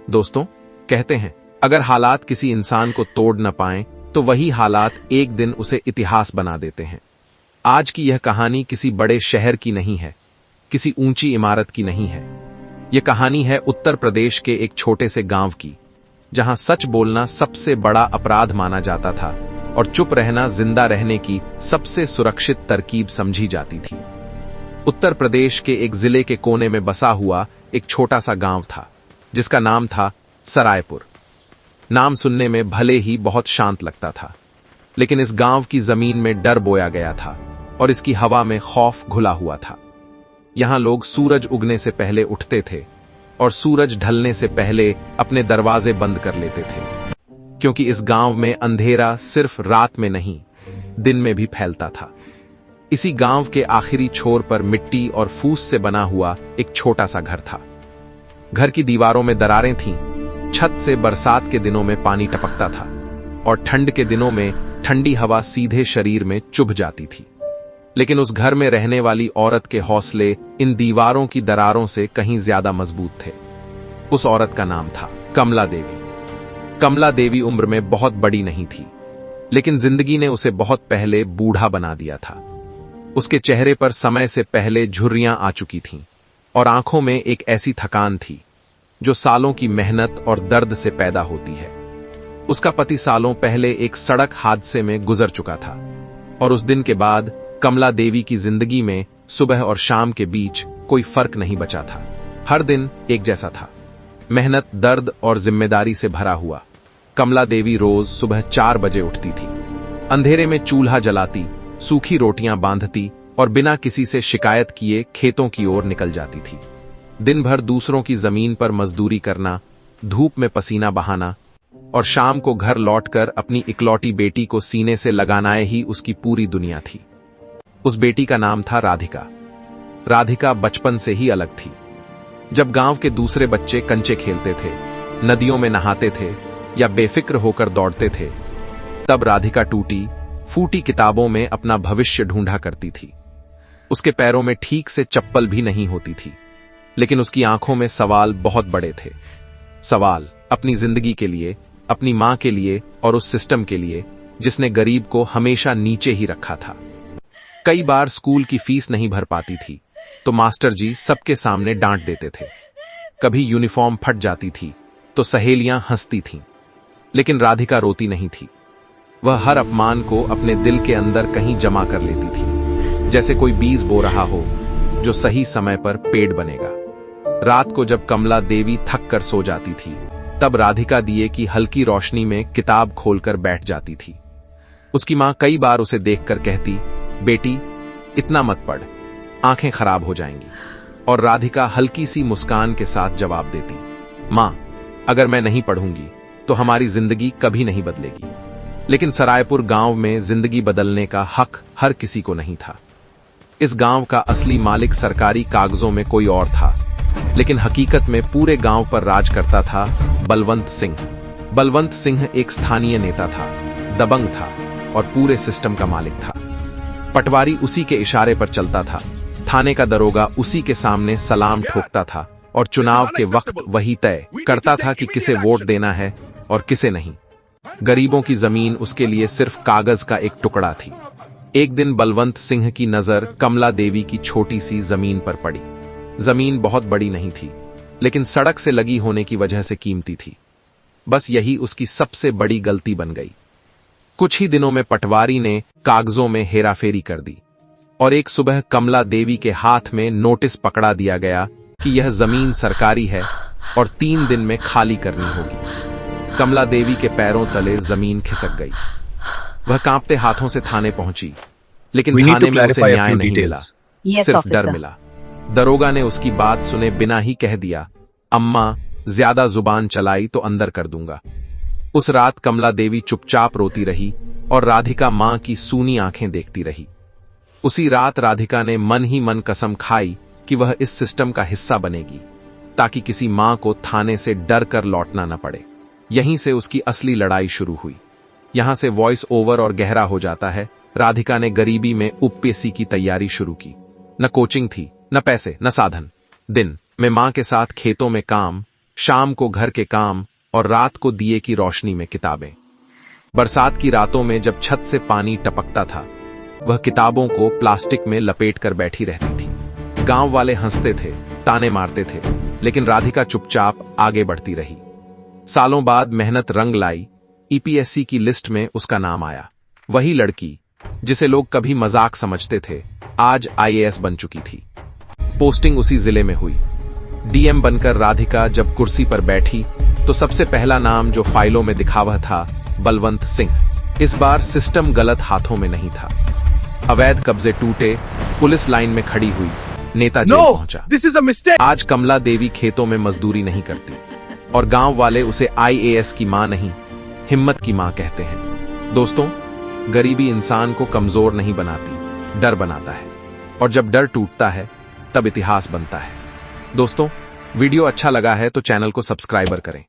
दोस्तों, कहते हैं अगर हालात किसी इंसान को तोड़ न पाएं तो वही हालात एक दिन उसे इतिहास बना देते हैं। आज की यह कहानी किसी बड़े शहर की नहीं है, किसी ऊंची इमारत की नहीं है। यह कहानी है उत्तर प्रदेश के एक छोटे से गांव की, जहां सच बोलना सबसे बड़ा अपराध माना जाता था और चुप रहना जिंदा रहने की सबसे सुरक्षित तरकीब समझी जाती थी। उत्तर प्रदेश के एक जिले के कोने में बसा हुआ एक छोटा सा गांव था, जिसका नाम था सरायपुर। नाम सुनने में भले ही बहुत शांत लगता था, लेकिन इस गांव की जमीन में डर बोया गया था और इसकी हवा में खौफ घुला हुआ था। यहां लोग सूरज उगने से पहले उठते थे और सूरज ढलने से पहले अपने दरवाजे बंद कर लेते थे, क्योंकि इस गांव में अंधेरा सिर्फ रात में नहीं, दिन में भी फैलता था। इसी गांव के आखिरी छोर पर मिट्टी और फूस से बना हुआ एक छोटा सा घर था। घर की दीवारों में दरारें थीं, छत से बरसात के दिनों में पानी टपकता था और ठंड के दिनों में ठंडी हवा सीधे शरीर में चुभ जाती थी। लेकिन उस घर में रहने वाली औरत के हौसले इन दीवारों की दरारों से कहीं ज्यादा मजबूत थे। उस औरत का नाम था कमला देवी। कमला देवी उम्र में बहुत बड़ी नहीं थी, लेकिन जिंदगी ने उसे बहुत पहले बूढ़ा बना दिया था। उसके चेहरे पर समय से पहले झुर्रियां आ चुकी थीं और आंखों में एक ऐसी थकान थी जो सालों की मेहनत और दर्द से पैदा होती है। उसका पति सालों पहले एक सड़क हादसे में गुजर चुका था और उस दिन के बाद कमला देवी की जिंदगी में सुबह और शाम के बीच कोई फर्क नहीं बचा था। हर दिन एक जैसा था, मेहनत, दर्द और जिम्मेदारी से भरा हुआ। कमला देवी रोज सुबह 4 बजे उठती थी, अंधेरे में चूल्हा जलाती, सूखी रोटियां बांधती और बिना किसी से शिकायत किए खेतों की ओर निकल जाती थी। दिन भर दूसरों की जमीन पर मजदूरी करना, धूप में पसीना बहाना और शाम को घर लौटकर अपनी इकलौती बेटी को सीने से लगाना ही उसकी पूरी दुनिया थी। उस बेटी का नाम था राधिका। राधिका बचपन से ही अलग थी। जब गांव के दूसरे बच्चे कंचे खेलते थे, नदियों में नहाते थे या बेफिक्र होकर दौड़ते थे, तब राधिका टूटी फूटी किताबों में अपना भविष्य ढूंढा करती थी। उसके पैरों में ठीक से चप्पल भी नहीं होती थी, लेकिन उसकी आंखों में सवाल बहुत बड़े थे। सवाल अपनी जिंदगी के लिए, अपनी मां के लिए और उस सिस्टम के लिए जिसने गरीब को हमेशा नीचे ही रखा था। कई बार स्कूल की फीस नहीं भर पाती थी तो मास्टर जी सबके सामने डांट देते थे। कभी यूनिफॉर्म फट जाती थी तो सहेलियां हंसती थीं, लेकिन राधिका रोती नहीं थी। वह हर अपमान को अपने दिल के अंदर कहीं जमा कर लेती थी, जैसे कोई बीज बो रहा हो जो सही समय पर पेड़ बनेगा। रात को जब कमला देवी थक कर सो जाती थी, तब राधिका दिए की हल्की रोशनी में किताब खोलकर बैठ जाती थी। उसकी मां कई बार उसे देखकर कहती, बेटी इतना मत पढ़, आंखें खराब हो जाएंगी। और राधिका हल्की सी मुस्कान के साथ जवाब देती, मां, अगर मैं नहीं पढ़ूंगी तो हमारी जिंदगी कभी नहीं बदलेगी। लेकिन सरायपुर गांव में जिंदगी बदलने का हक हर किसी को नहीं था। इस गांव का असली मालिक सरकारी कागजों में कोई और था, लेकिन हकीकत में पूरे गांव पर राज करता था बलवंत सिंह। बलवंत सिंह एक स्थानीय नेता था, दबंग था और पूरे सिस्टम का मालिक था। पटवारी उसी के इशारे पर चलता था, थाने का दरोगा उसी के सामने सलाम ठोकता था और चुनाव के वक्त वही तय करता था कि किसे वोट देना है और किसे नहीं। गरीबों की जमीन उसके लिए सिर्फ कागज का एक टुकड़ा थी। एक दिन बलवंत सिंह की नजर कमला देवी की छोटी सी जमीन पर पड़ी। जमीन बहुत बड़ी नहीं थी, लेकिन सड़क से लगी होने की वजह से कीमती थी। बस यही उसकी सबसे बड़ी गलती बन गई। कुछ ही दिनों में पटवारी ने कागजों में हेराफेरी कर दी और एक सुबह कमला देवी के हाथ में नोटिस पकड़ा दिया गया कि यह जमीन सरकारी है और 3 दिन में खाली करनी होगी। कमला देवी के पैरों तले जमीन खिसक गई। वह कांपते हाथों से थाने पहुंची, लेकिन थाने में उसे न्याय नहीं मिला, सिर्फ डर मिला। दरोगा ने उसकी बात सुने बिना ही कह दिया, अम्मा, ज्यादा जुबान चलाई तो अंदर कर दूंगा। उस रात कमला देवी चुपचाप रोती रही और राधिका मां की सूनी आंखें देखती रही। उसी रात राधिका ने मन ही मन कसम खाई कि वह इस सिस्टम का हिस्सा बनेगी, ताकि किसी मां को थाने से डर कर लौटना न पड़े। यहीं से उसकी असली लड़ाई शुरू हुई। यहां से वॉइस ओवर और गहरा हो जाता है। राधिका ने गरीबी में यूपीएससी की तैयारी शुरू की। न कोचिंग थी, न पैसे, न साधन। दिन में मां के साथ खेतों में काम, शाम को घर के काम और रात को दिए की रोशनी में किताबें। बरसात की रातों में जब छत से पानी टपकता था, वह किताबों को प्लास्टिक में लपेट कर बैठी रहती थी। गांव वाले हंसते थे, ताने मारते थे, लेकिन राधिका चुपचाप आगे बढ़ती रही। सालों बाद मेहनत रंग लाई। ईपीएससी की लिस्ट में उसका नाम आया। वही लड़की जिसे लोग कभी मजाक समझते थे, आज आईएएस बन चुकी थी। पोस्टिंग उसी जिले में हुई। डीएम बनकर राधिका जब कुर्सी पर बैठी तो सबसे पहला नाम जो फाइलों में दिखा वह था बलवंत सिंह। इस बार सिस्टम गलत हाथों में नहीं था। अवैध कब्जे टूटे, पुलिस लाइन में खड़ी हुई, नेता जेल पहुंचा। This is a mistake. आज कमला देवी खेतों में मजदूरी नहीं करती और गांव वाले उसे आईएएस की मां नहीं, हिम्मत की मां कहते हैं। दोस्तों, गरीबी इंसान को कमजोर नहीं बनाती, डर बनाता है। और जब डर टूटता है तब इतिहास बनता है। दोस्तों, वीडियो अच्छा लगा है तो चैनल को सब्सक्राइबर करें।